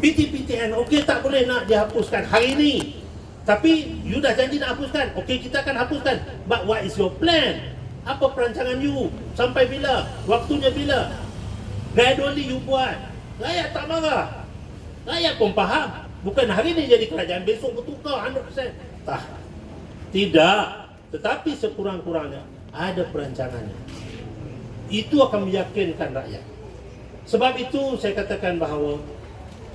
PTPTN, okey tak boleh nak dihapuskan hari ini. Tapi you dah janji nak hapuskan. Okey, kita akan hapuskan. But what is your plan? Apa perancangan you? Sampai bila? Waktunya bila? Gradually you buat. Rakyat tak marah. Rakyat pun faham. Bukan hari ini jadi kerajaan, besok bertukar 100%. Tak. Tidak. Tetapi sekurang-kurangnya ada perancangannya. Itu akan meyakinkan rakyat. Sebab itu saya katakan bahawa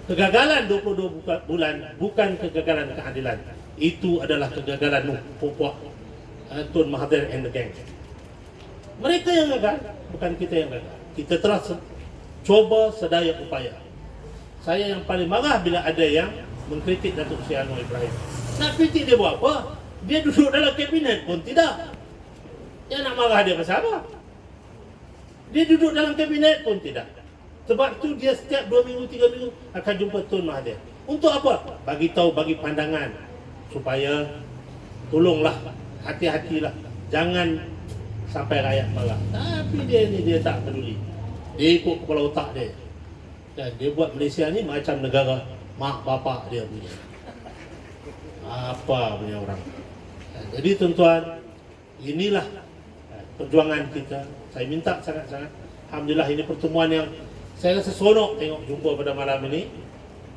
kegagalan 22 bulan bukan kegagalan keadilan. Itu adalah kegagalan Puak Tun Mahathir and the gang. Mereka yang gagal, bukan kita yang gagal. Kita telah coba sedaya upaya. Saya yang paling marah bila ada yang mengkritik Datuk Seri Anwar Ibrahim. Nak kritik dia buat apa? Dia duduk dalam kabinet pun tidak. Yang nak marah dia pasal apa? Dia duduk dalam kabinet pun tidak. Sebab tu dia setiap 2 minggu, 3 minggu akan jumpa Tun Mahathir. Untuk apa? Bagi tahu, bagi pandangan. Supaya tolonglah, hati-hatilah. Jangan sampai rakyat marah. Tapi dia tak peduli. Dia ikut kepala otak dia. Dan dia buat Malaysia ni macam negara mak bapak dia punya. Apa punya orang. Jadi tuan-tuan, inilah perjuangan kita. Saya minta sangat-sangat. Alhamdulillah ini pertemuan yang saya rasa seronok tengok jumpa pada malam ini.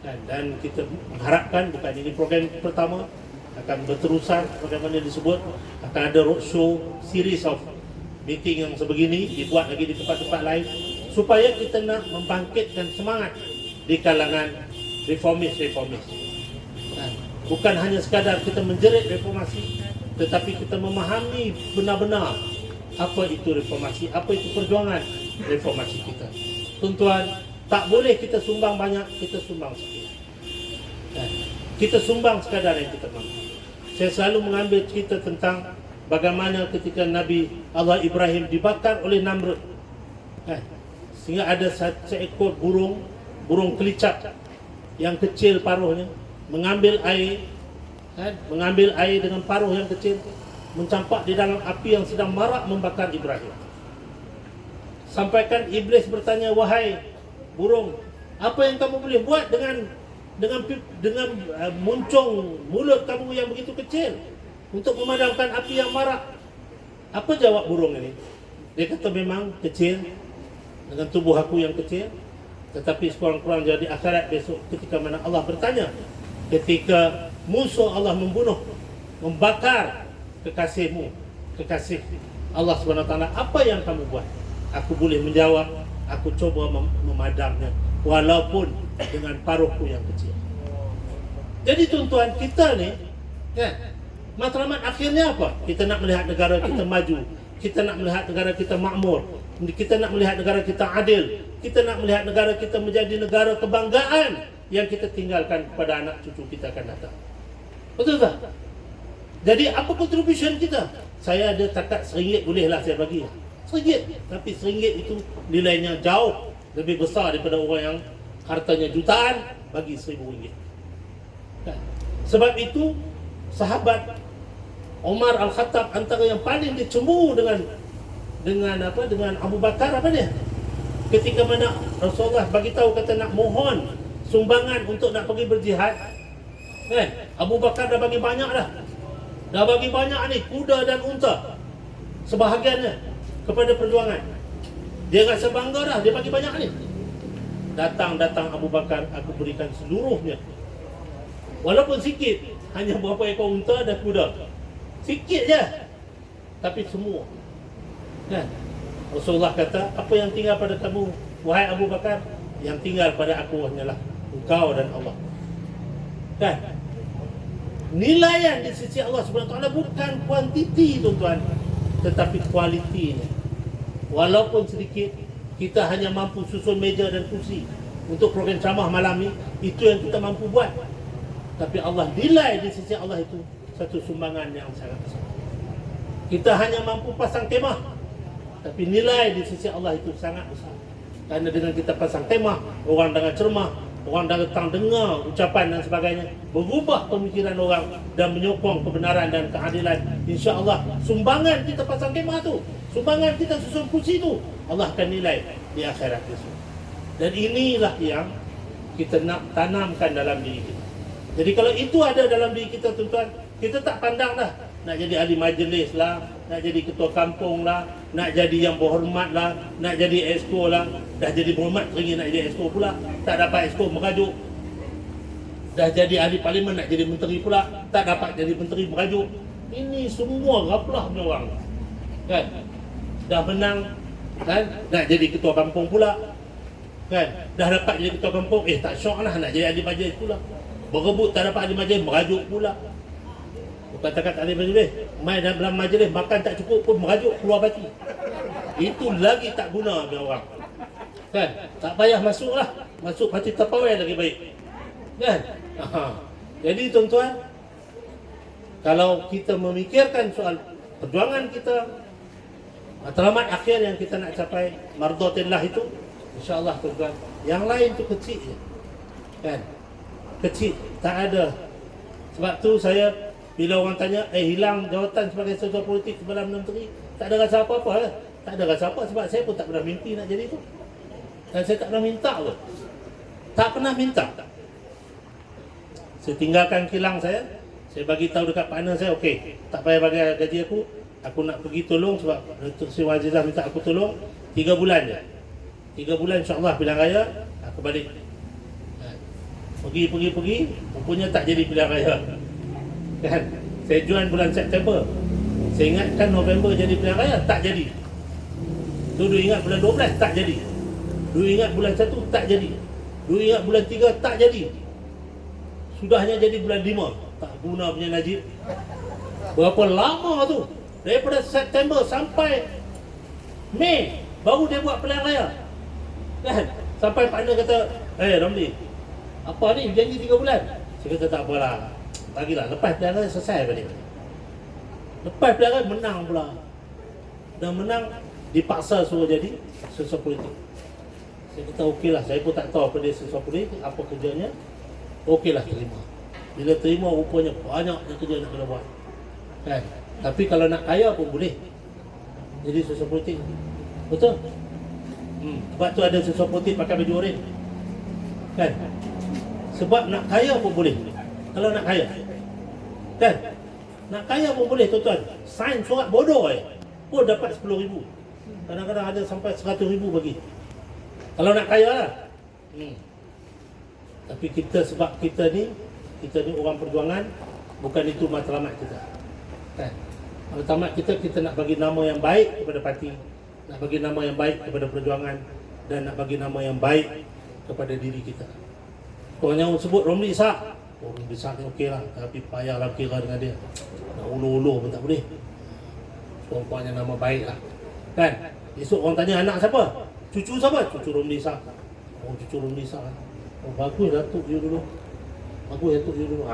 Dan kita mengharapkan, bukan ini program pertama, akan berterusan bagaimana disebut, akan ada roadshow, series of meeting yang sebegini dibuat lagi di tempat-tempat lain supaya kita nak membangkitkan semangat di kalangan reformis. Bukan hanya sekadar kita menjerit reformasi, tetapi kita memahami benar-benar apa itu reformasi, apa itu perjuangan reformasi kita. Tuan-tuan, tak boleh kita sumbang banyak, kita sumbang sikit. Kita sumbang sekadar yang kita mampu. Saya selalu mengambil cerita tentang bagaimana ketika Nabi Allah Ibrahim dibakar oleh Namrud. Sehingga ada seekor burung kelicap yang kecil paruhnya, mengambil air dengan paruh yang kecil, mencampak di dalam api yang sedang marak membakar Ibrahim. Sampaikan iblis bertanya, wahai burung, apa yang kamu boleh buat dengan muncung mulut kamu yang begitu kecil untuk memadamkan api yang marak? Apa jawab burung ini? Dia kata, memang kecil dengan tubuh aku yang kecil, tetapi sekurang-kurang jadi akhirat besok ketika mana Allah bertanya, ketika musuh Allah membakar kekasihmu, kekasih Allah SWT, apa yang kamu buat? Aku boleh menjawab, aku coba memadamnya walaupun dengan paruhku yang kecil. Jadi tuan-tuan, kita ni matlamat akhirnya apa? Kita nak melihat negara kita maju, kita nak melihat negara kita makmur, kita nak melihat negara kita adil, kita nak melihat negara kita menjadi negara kebanggaan yang kita tinggalkan kepada anak cucu kita akan datang. Betul tak? Jadi apa contribution kita? Saya ada takat RM1 bolehlah saya bagi. RM1, tapi RM1 itu nilainya jauh lebih besar daripada orang yang hartanya jutaan bagi RM1,000. Sebab itu sahabat Umar Al-Khattab antara yang paling dicemburu dengan Abu Bakar apa dia? Ketika mana Rasulullah bagi tahu kata nak mohon sumbangan untuk nak pergi berjihad, Abu Bakar dah bagi banyak dah. Dah bagi banyak ni kuda dan unta sebahagiannya kepada perjuangan. Dia rasa bangga dah, dia bagi banyak ni. Datang Abu Bakar, aku berikan seluruhnya. Walaupun sikit, hanya berapa ekor unta dan kuda. Sikit je, tapi semua. Rasulullah kata, apa yang tinggal pada kamu, wahai Abu Bakar? Yang tinggal pada aku hanyalah engkau dan Allah. Nilaian di sisi Allah SWT bukan kuantiti tuan-tuan, tetapi kualitinya. Walaupun sedikit, kita hanya mampu susun meja dan kursi untuk program ceramah malam ni, itu yang kita mampu buat. Tapi Allah nilai di sisi Allah itu satu sumbangan yang sangat besar. Kita hanya mampu pasang kemah, tapi nilai di sisi Allah itu sangat besar. Kerana dengan kita pasang kemah, orang dengan cermah, orang datang dengar ucapan dan sebagainya, berubah pemikiran orang dan menyokong kebenaran dan keadilan. InsyaAllah sumbangan kita pasang kemah tu, sumbangan kita susun kursi tu, Allah akan nilai di akhirat besok. Dan inilah yang kita nak tanamkan dalam diri kita. Jadi kalau itu ada dalam diri kita, tuan-tuan, kita tak pandang dah nak jadi ahli majlis lah, nak jadi ketua kampung lah, nak jadi yang berhormat lah, nak jadi exco lah. Dah jadi berhormat teringin nak jadi exco pula, tak dapat exco merajuk. Dah jadi ahli parlimen nak jadi menteri pula, tak dapat jadi menteri merajuk. Ini semua gaplah punya orang, kan? Dah menang, kan? Nak jadi ketua kampung pula, kan? Dah dapat jadi ketua kampung, tak syok lah nak jadi ahli majlis pula. Berebut tak dapat ahli majlis, merajuk pula. Bukan takat ahli majlis, main dalam majlis makan tak cukup pun merajuk keluar bati. Itu lagi tak guna punya orang, kan? Tak payah masuk lah, masuk parti terpawai lagi baik, kan? Jadi tuan-tuan, kalau kita memikirkan soal perjuangan kita, matlamat akhir yang kita nak capai, mardatillah itu, insya-Allah tuan-tuan, yang lain tu kecil je, kan? Kecil, tak ada. Sebab tu saya bila orang tanya, hilang jawatan sebagai ketua politik sebelum menteri, tak ada rasa apa-apa lah. Tak ada rasa apa sebab saya pun tak pernah mimpi nak jadi itu. Dan saya tak pernah minta pun. Tak pernah minta. Saya tinggalkan kilang saya bagi tahu dekat partner saya, okey, tak payah bagi gaji aku nak pergi tolong sebab Datuk Seri Wazizah minta aku tolong 3 bulan je. 3 bulan insya-Allah pilihan raya aku balik. Pergi, rupanya tak jadi pilihan raya. Kan? Saya join bulan September. Saya ingatkan November jadi pilihan raya, tak jadi. Dulu ingat bulan 12 tak jadi. Dulu ingat bulan 1 tak jadi. Dulu ingat bulan 3 tak jadi. Sudahnya jadi bulan 5. Tak guna punya Najib. Berapa lama tu? Daripada September sampai Mei baru dia buat pilihan raya. Kan? Sampai partner kata, Ramli, apa ni janji 3 bulan? Saya kata tak apalah, bagilah, lepas pilihan raya selesai balik. Lepas pilihan raya menang pula. Dan menang dipaksa suruh jadi sosial politik. Saya kata okeylah, saya pun tak tahu apa dia sosial politik, apa kerjanya. Okeylah, terima. Bila terima rupanya banyak yang kerja nak kena buat, kan? Tapi kalau nak kaya pun boleh jadi sosial politik. Betul? Sebab tu ada sosial politik pakai baju oranye, kan? Sebab nak kaya pun boleh. Kalau nak kaya, kan? Nak kaya pun boleh, tuan-tuan. Sign surat bodoh pun dapat 10,000. Kadang-kadang ada sampai 100,000 bagi. Kalau nak kaya lah. Tapi kita, sebab kita ni orang perjuangan, bukan itu matlamat kita, kan? Matlamat kita nak bagi nama yang baik kepada parti, nak bagi nama yang baik kepada perjuangan, dan nak bagi nama yang baik kepada diri kita. Orang yang sebut Romli Ishak, Romli Ishak ni okey lah, tapi payahlah kira dengan dia. Nak ulu-ulu pun tak boleh. Seorang-orangnya nama baik lah, kan? Esok orang tanya anak siapa? Cucu siapa? Cucu Romli Ishak. Oh, cucu Romli Ishak. Oh, bagus Datuk you dulu. Bagus Datuk you dulu.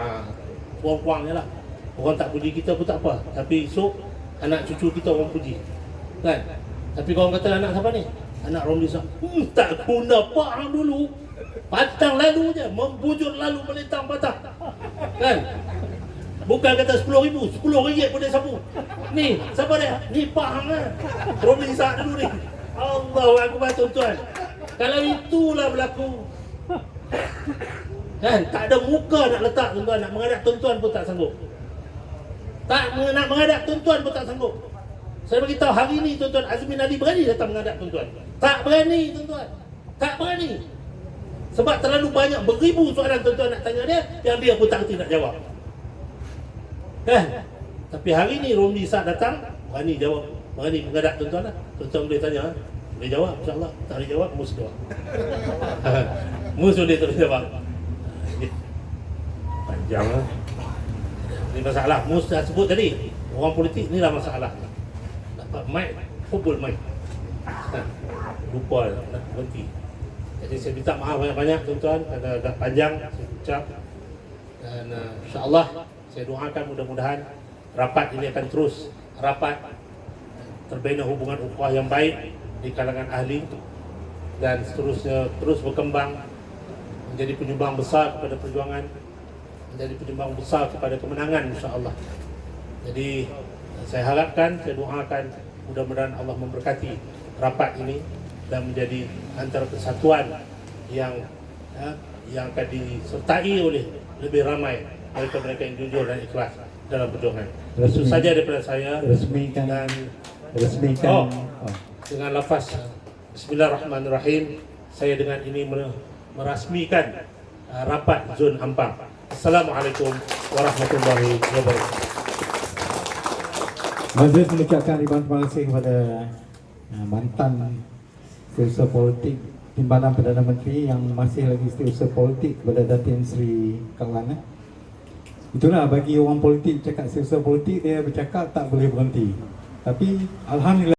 Kuang-kuang je lah. Orang tak puji kita pun tak apa. Tapi esok anak cucu kita orang puji, kan? Tapi kalau orang kata anak siapa ni? Anak Romli Ishak. Tak guna pak dulu. Patang lalu je, membujur lalu melintang patah, kan? Bukan kata 10,000, 10 ringgit pun dia sapu. Ni, siapa dia? Ni Pak Hang lah, Romli Ishak dulu ni. Allahu Akbar, tuan-tuan. Kalau itulah berlaku, kan? Tak ada muka nak letak, tuan-tuan. Nak menghadap tuan-tuan pun tak sanggup. Nak menghadap tuan-tuan pun tak sanggup. Saya beritahu hari ni, tuan-tuan, Azmin Ali berani datang menghadap tuan-tuan. Tak berani, tuan-tuan. Tak berani. Sebab terlalu banyak, beribu soalan tuan-tuan nak tanya dia, yang dia pun tak kerti nak jawab, kan? Tapi hari ni Romli Ishak datang, berani jawab, berani menghadap tuan-tuan lah. Tuan-tuan boleh tanya, boleh jawab, insyaAllah. Tak boleh jawab, mus jawab. Mus boleh terus jawab. Panjang lah. Ini masalah, mus dah sebut tadi. Orang politik ni lah masalah. Dapat mic, kubul mic, lupa nak berhenti. Jadi saya minta maaf banyak-banyak, tuan-tuan, kerana dah panjang saya ucap. Dan insya-Allah saya doakan mudah-mudahan rapat ini akan terus rapat, terbina hubungan ukhuwah yang baik di kalangan ahli, dan seterusnya terus berkembang menjadi penyumbang besar kepada perjuangan, menjadi penyumbang besar kepada kemenangan, insya-Allah. Jadi saya harapkan, saya doakan mudah-mudahan Allah memberkati rapat ini dan menjadi antara kesatuan yang yang akan disertai oleh lebih ramai mereka-mereka yang jujur dan ikhlas dalam perjuangan. Itu saja daripada saya. Resmikan Dan resmikan dengan lafaz Bismillahirrahmanirrahim, saya dengan ini merasmikan rapat Zon Ampang. Assalamualaikum warahmatullahi wabarakatuh. Majlis mengucapkan ribuan terima kasih kepada mantan Setiausaha Politik Timbalan Perdana Menteri yang masih lagi setiausaha politik, kepada Datin Sri Kawan. Itulah, bagi orang politik cakap setiausaha politik, dia bercakap tak boleh berhenti. Tapi alhamdulillah